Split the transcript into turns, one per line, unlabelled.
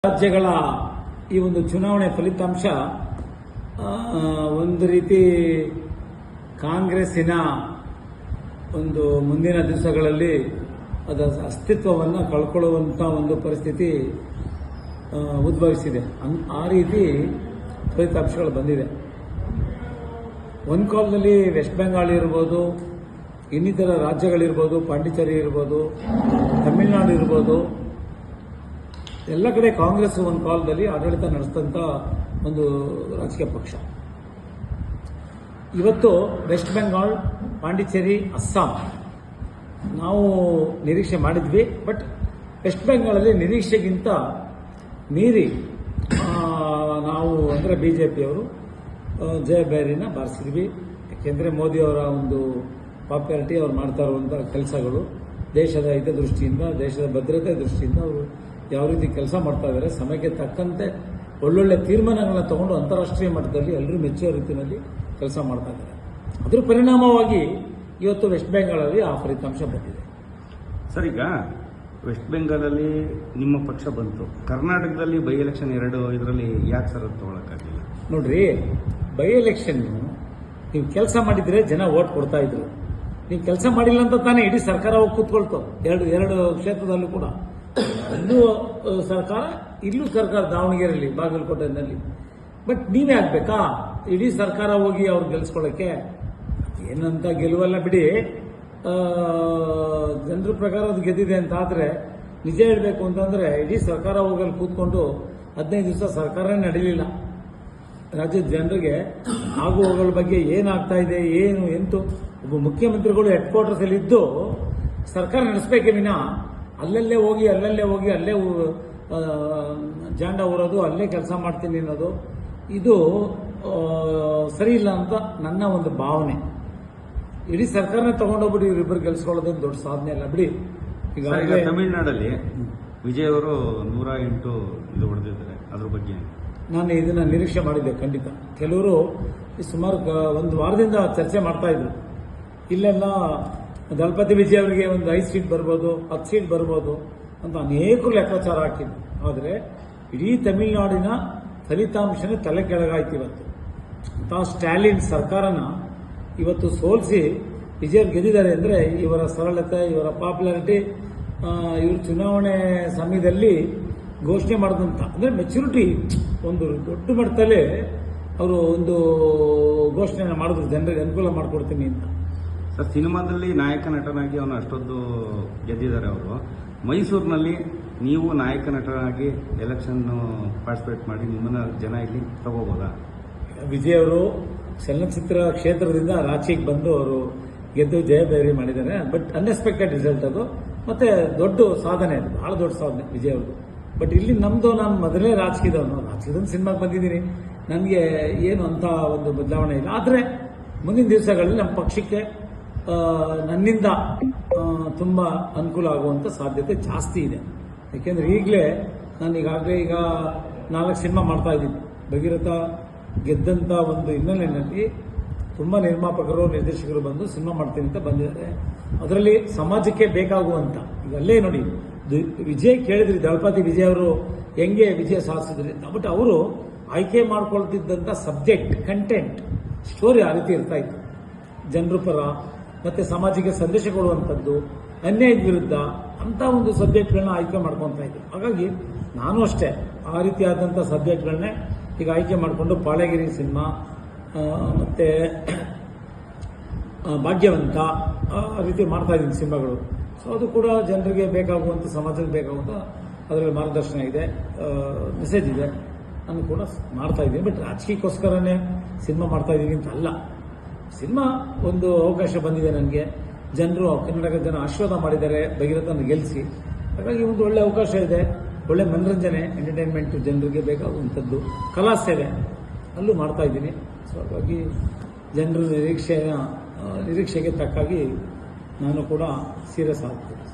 ರಾಜ್ಯಗಳ ಈ ಒಂದು ಚುನಾವಣೆ ಫಲಿತಾಂಶ ಒಂದು ರೀತಿ ಕಾಂಗ್ರೆಸ್ಸಿನ ಒಂದು ಮುಂದಿನ ದಿವಸಗಳಲ್ಲಿ ಅದರ ಅಸ್ತಿತ್ವವನ್ನು ಕಳ್ಕೊಳ್ಳುವಂಥ ಒಂದು ಪರಿಸ್ಥಿತಿ ಉದ್ಭವಿಸಿದೆ. ಆ ರೀತಿ ಫಲಿತಾಂಶಗಳು ಬಂದಿದೆ. ಒಂದು ಕಾಲದಲ್ಲಿ ವೆಸ್ಟ್ ಬೆಂಗಾಲ್ ಇರ್ಬೋದು, ಇನ್ನಿತರ ರಾಜ್ಯಗಳಿರ್ಬೋದು, ಪಾಂಡಿಚೇರಿ ಇರ್ಬೋದು, ತಮಿಳುನಾಡು ಇರ್ಬೋದು, ಎಲ್ಲ ಕಡೆ ಕಾಂಗ್ರೆಸ್ ಒಂದು ಕಾಲದಲ್ಲಿ ಆಡಳಿತ ನಡೆಸಿದಂಥ ಒಂದು ರಾಜಕೀಯ ಪಕ್ಷ. ಇವತ್ತು ವೆಸ್ಟ್ ಬೆಂಗಾಲ್, ಪಾಂಡಿಚೇರಿ, ಅಸ್ಸಾಂ ನಾವು ನಿರೀಕ್ಷೆ ಮಾಡಿದ್ವಿ. ಬಟ್ ವೆಸ್ಟ್ ಬೆಂಗಾಲಲ್ಲಿ ನಿರೀಕ್ಷೆಗಿಂತ ಮೀರಿ ನಾವು ಅಂದರೆ ಬಿಜೆಪಿಯವರು ಜಯಬೇರಿನ ಬಾರಿಸಿದ್ವಿ. ಯಾಕೆಂದರೆ ಮೋದಿಯವರ ಒಂದು ಪಾಪ್ಯುಲಾರಿಟಿ ಅವ್ರು ಮಾಡ್ತಾ ಇರುವಂಥ ಕೆಲಸಗಳು ದೇಶದ ಹಿತದೃಷ್ಟಿಯಿಂದ, ದೇಶದ ಭದ್ರತೆ ದೃಷ್ಟಿಯಿಂದ ಅವರು ಯಾವ ರೀತಿ ಕೆಲಸ ಮಾಡ್ತಾ ಇದ್ದಾರೆ, ಸಮಯಕ್ಕೆ ತಕ್ಕಂತೆ ಒಳ್ಳೊಳ್ಳೆ ತೀರ್ಮಾನಗಳನ್ನ ತಗೊಂಡು ಅಂತಾರಾಷ್ಟ್ರೀಯ ಮಟ್ಟದಲ್ಲಿ ಎಲ್ಲರೂ ಮೆಚ್ಚುವ ರೀತಿಯಲ್ಲಿ ಕೆಲಸ ಮಾಡ್ತಾ ಇದ್ದಾರೆ. ಅದರ ಪರಿಣಾಮವಾಗಿ ಇವತ್ತು ವೆಸ್ಟ್ ಬೆಂಗಾಲಲ್ಲಿ ಆ ಫಲಿತಾಂಶ ಬಂದಿದೆ.
ಸರ್, ಈಗ ವೆಸ್ಟ್ ಬೆಂಗಾಲಲ್ಲಿ ನಿಮ್ಮ ಪಕ್ಷ ಬಂತು, ಕರ್ನಾಟಕದಲ್ಲಿ ಬೈ ಎಲೆಕ್ಷನ್ ಇದರಲ್ಲಿ ಯಾಕೆ ಸರ್ ಅದು ತಗೊಳಕ್ಕಾಗಿಲ್ಲ?
ನೋಡ್ರಿ, ಬೈ ಎಲೆಕ್ಷನ್ ನೀವು ಕೆಲಸ ಮಾಡಿದ್ರೆ ಜನ ಓಟ್ ಕೊಡ್ತಾ ಇದ್ರು. ನೀವು ಕೆಲಸ ಮಾಡಿಲ್ಲ ಅಂತ ತಾನೇ ಇಡೀ ಸರ್ಕಾರ ಹೋಗಿ ಕೂತ್ಕೊಳ್ತು. ಎರಡು ಕ್ಷೇತ್ರದಲ್ಲೂ ಕೂಡ ಅಲ್ಲೂ ಸರ್ಕಾರ, ಇಲ್ಲೂ ಸರ್ಕಾರ, ದಾವಣಗೆರೆಯಲ್ಲಿ, ಬಾಗಲಕೋಟೆಯಲ್ಲಿ. ಬಟ್ ನೀವೇ ಆಗ್ಬೇಕಾ ಇಡೀ ಸರ್ಕಾರ ಹೋಗಿ ಅವ್ರು ಗೆಲ್ಸ್ಕೊಳ್ಳೋಕ್ಕೆ? ಏನಂತ ಗೆಲುವಲ್ಲ ಬಿಡಿ. ಜನರ ಪ್ರಕಾರ ಅದು ಗೆದ್ದಿದೆ ಅಂತ ಆದರೆ, ನಿಜ ಹೇಳಬೇಕು ಅಂತಂದರೆ ಇಡೀ ಸರ್ಕಾರ ಹೋಗಲ್ಲಿ ಕೂತ್ಕೊಂಡು 15 ದಿವಸ ಸರ್ಕಾರನೇ ನಡೀಲಿಲ್ಲ. ರಾಜ್ಯದ ಜನರಿಗೆ ಆಗು ಹೋಗಳ ಬಗ್ಗೆ ಏನಾಗ್ತಾ ಇದೆ, ಏನು ಎಂತು, ಒಬ್ಬ ಮುಖ್ಯಮಂತ್ರಿಗಳು ಹೆಡ್ ಕ್ವಾರ್ಟರ್ಸ್ ಅಲ್ಲಿ ಇದ್ದು ಸರ್ಕಾರ ನಡೆಸಬೇಕೇ ವಿನ ಅಲ್ಲಲ್ಲೇ ಹೋಗಿ ಅಲ್ಲೇ ಜಾಂಡ ಊರೋದು, ಅಲ್ಲೇ ಕೆಲಸ ಮಾಡ್ತೀನಿ ಅನ್ನೋದು ಇದು ಸರಿ ಇಲ್ಲ ಅಂತ ನನ್ನ ಒಂದು ಭಾವನೆ. ಇಡೀ ಸರ್ಕಾರನೇ ತಗೊಂಡೋಗ್ಬಿಟ್ಟು ಇವರಿಬ್ಬರು ಗೆಲ್ಸ್ಕೊಳ್ಳೋದೇನು ದೊಡ್ಡ ಸಾಧನೆ ಅಲ್ಲ ಬಿಡಿ.
ಈಗ ತಮಿಳುನಾಡಲ್ಲಿ ವಿಜಯ್ ಅವರು 108 ಇದು ಹೊಡೆದಿದ್ದಾರೆ, ಅದ್ರ ಬಗ್ಗೆ
ನಾನು ಇದನ್ನ ನಿರೀಕ್ಷೆ ಮಾಡಿದ್ದೆ. ಖಂಡಿತ ಕೆಲವರು ಸುಮಾರು ಒಂದು ವಾರದಿಂದ ಚರ್ಚೆ ಮಾಡ್ತಾ ಇದ್ರು, ಇಲ್ಲೆಲ್ಲ ದಳಪತಿ ವಿಜಯ್ ಅವರಿಗೆ ಒಂದು 5 ಸೀಟ್ ಬರ್ಬೋದು, 10 ಸೀಟ್ ಬರ್ಬೋದು ಅಂತ ಅನೇಕರು ಲೆಕ್ಕಾಚಾರ ಹಾಕಿದ್ರು. ಆದರೆ ಇಡೀ ತಮಿಳುನಾಡಿನ ಫಲಿತಾಂಶನೇ ತಲೆ ಕೆಳಗಾಯ್ತು. ಇವತ್ತು ಅಂತ ಸ್ಟಾಲಿನ್ ಸರ್ಕಾರನ ಇವತ್ತು ಸೋಲಿಸಿ ವಿಜಯ್ ಗೆದ್ದಿದ್ದಾರೆ ಅಂದರೆ ಇವರ ಸರಳತೆ, ಇವರ ಪಾಪ್ಯುಲಾರಿಟಿ, ಇವರು ಚುನಾವಣೆ ಸಮಯದಲ್ಲಿ ಘೋಷಣೆ ಮಾಡಿದಂಥ ಅಂದರೆ ಮೆಚುರಿಟಿ ಒಂದು ದೊಡ್ಡ ಮಟ್ಟದಲ್ಲೇ ಅವರು ಒಂದು ಘೋಷಣೆಯನ್ನು ಮಾಡಿದ್ರು, ಜನರಿಗೆ ಅನುಕೂಲ ಮಾಡಿಕೊಡ್ತೀನಿ ಅಂತ.
ಸರ್, ಸಿನಿಮಾದಲ್ಲಿ ನಾಯಕ ನಟನಾಗಿ ಅವನು ಅಷ್ಟೊಂದು ಗೆದ್ದಿದ್ದಾರೆ ಅವರು. ಮೈಸೂರಿನಲ್ಲಿ ನೀವು ನಾಯಕ ನಟನಾಗಿ ಎಲೆಕ್ಷನ್ ಪಾರ್ಟಿಸಿಪೇಟ್ ಮಾಡಿ ನಿಮ್ಮನ್ನ ಜನ ಇಲ್ಲಿ ತಗೋಬೋದಾ?
ವಿಜಯ್ ಅವರು ಚಲನಚಿತ್ರ ಕ್ಷೇತ್ರದಿಂದ ರಾಜಕೀಯಕ್ಕೆ ಬಂದು ಅವರು ಗೆದ್ದು ಜಯಬೇರಿ ಮಾಡಿದ್ದಾರೆ. ಬಟ್ ಅನ್ಎಕ್ಸ್ಪೆಕ್ಟೆಡ್ ರಿಸಲ್ಟ್ ಅದು, ಮತ್ತೆ ದೊಡ್ಡ ಸಾಧನೆ, ಅದು ಬಹಳ ದೊಡ್ಡ ಸಾಧನೆ ವಿಜಯ್ ಅವ್ರದ್ದು. ಬಟ್ ಇಲ್ಲಿ ನಮ್ಮದು, ನಾನು ಮೊದಲೇ ರಾಜಕೀಯದ ಸಿನಿಮಾಗೆ ಬಂದಿದ್ದೀನಿ, ನನಗೆ ಏನು ಅಂತ ಒಂದು ಬದಲಾವಣೆ ಇಲ್ಲ. ಆದರೆ ಮುಂದಿನ ದಿವಸಗಳಲ್ಲಿ ನಮ್ಮ ಪಕ್ಷಕ್ಕೆ ನನ್ನಿಂದ ತುಂಬ ಅನುಕೂಲ ಆಗುವಂಥ ಸಾಧ್ಯತೆ ಜಾಸ್ತಿ ಇದೆ. ಯಾಕೆಂದರೆ ಈಗಲೇ ನಾನು ಈಗಾಗಲೇ 4 ಸಿನಿಮಾ ಮಾಡ್ತಾ ಇದ್ದೀನಿ. ಭಗೀರಥ ಗೆದ್ದಂಥ ಒಂದು ಹಿನ್ನೆಲೆಯಲ್ಲಿ ತುಂಬ ನಿರ್ಮಾಪಕರು, ನಿರ್ದೇಶಕರು ಬಂದು ಸಿನಿಮಾ ಮಾಡ್ತೀನಿ ಅಂತ ಬಂದಿದ್ದಾರೆ. ಅದರಲ್ಲಿ ಸಮಾಜಕ್ಕೆ ಬೇಕಾಗುವಂಥ, ಈಗ ಅಲ್ಲೇ ನೋಡಿ ವಿಜಯ್ ಕೇಳಿದ್ರಿ, ದಳಪತಿ ವಿಜಯ್ ಅವರು ಹೆಂಗೆ ವಿಜಯ ಸಾಧಿಸಿದ್ರಿ ಅಂತ. ಬಟ್ ಅವರು ಆಯ್ಕೆ ಮಾಡ್ಕೊಳ್ತಿದ್ದಂಥ ಸಬ್ಜೆಕ್ಟ್, ಕಂಟೆಂಟ್, ಸ್ಟೋರಿ ಆ ರೀತಿ ಇರ್ತಾ ಇತ್ತು. ಜನರ ಪರ ಮತ್ತೆ ಸಮಾಜಕ್ಕೆ ಸಂದೇಶ ಕೊಡುವಂಥದ್ದು, ಅನ್ಯಾಯದ ವಿರುದ್ಧ ಅಂತ ಒಂದು ಸಬ್ಜೆಕ್ಟ್ಗಳನ್ನ ಆಯ್ಕೆ ಮಾಡ್ಕೊತಾ ಇದ್ರು. ಹಾಗಾಗಿ ನಾನು ಅಷ್ಟೇ ಆ ರೀತಿಯಾದಂಥ ಸಬ್ಜೆಕ್ಟ್ಗಳನ್ನೇ ಈಗ ಆಯ್ಕೆ ಮಾಡಿಕೊಂಡು ಪಾಳೆಗಿರಿ ಸಿನಿಮಾ ಮತ್ತೆ ಭಾಗ್ಯವಂತ ಆ ರೀತಿ ಮಾಡ್ತಾ ಇದ್ದೀನಿ ಸಿನಿಮಾಗಳು. ಸೊ ಅದು ಕೂಡ ಜನರಿಗೆ ಬೇಕಾಗುವಂಥ, ಸಮಾಜಕ್ಕೆ ಬೇಕಾಗುವಂಥ ಅದರಲ್ಲಿ ಮಾರ್ಗದರ್ಶನ ಇದೆ, ಮೆಸೇಜ್ ಇದೆ, ನಾನು ಕೂಡ ಮಾಡ್ತಾ ಇದ್ದೀನಿ. ಬಟ್ ರಾಜಕೀಯಕ್ಕೋಸ್ಕರನೇ ಸಿನಿಮಾ ಮಾಡ್ತಾ ಇದ್ದೀನಿ ಅಂತ ಅಲ್ಲ. ಸಿನಿಮಾ ಒಂದು ಅವಕಾಶ ಬಂದಿದೆ ನನಗೆ, ಜನರು, ಕರ್ನಾಟಕದ ಜನ ಆಶೀರ್ವಾದ ಮಾಡಿದ್ದಾರೆ ಭಗೀರಥನ ಗೆಲ್ಲಿಸಿ. ಹಾಗಾಗಿ ಒಂದು ಒಳ್ಳೆ ಅವಕಾಶ ಇದೆ, ಒಳ್ಳೆ ಮನರಂಜನೆ, ಎಂಟರ್ಟೈನ್ಮೆಂಟ್, ಜನರಿಗೆ ಬೇಕಾಗುವಂಥದ್ದು, ಕಲಾ ಸೇವೆ ಅಲ್ಲೂ ಮಾಡ್ತಾ ಇದ್ದೀನಿ. ಸೊ ಹಾಗಾಗಿ ಜನರ ನಿರೀಕ್ಷೆಗೆ ತಕ್ಕಾಗಿ ನಾನು ಕೂಡ ಸೀರಿಯಸ್ ಆಗ್ತೀನಿ.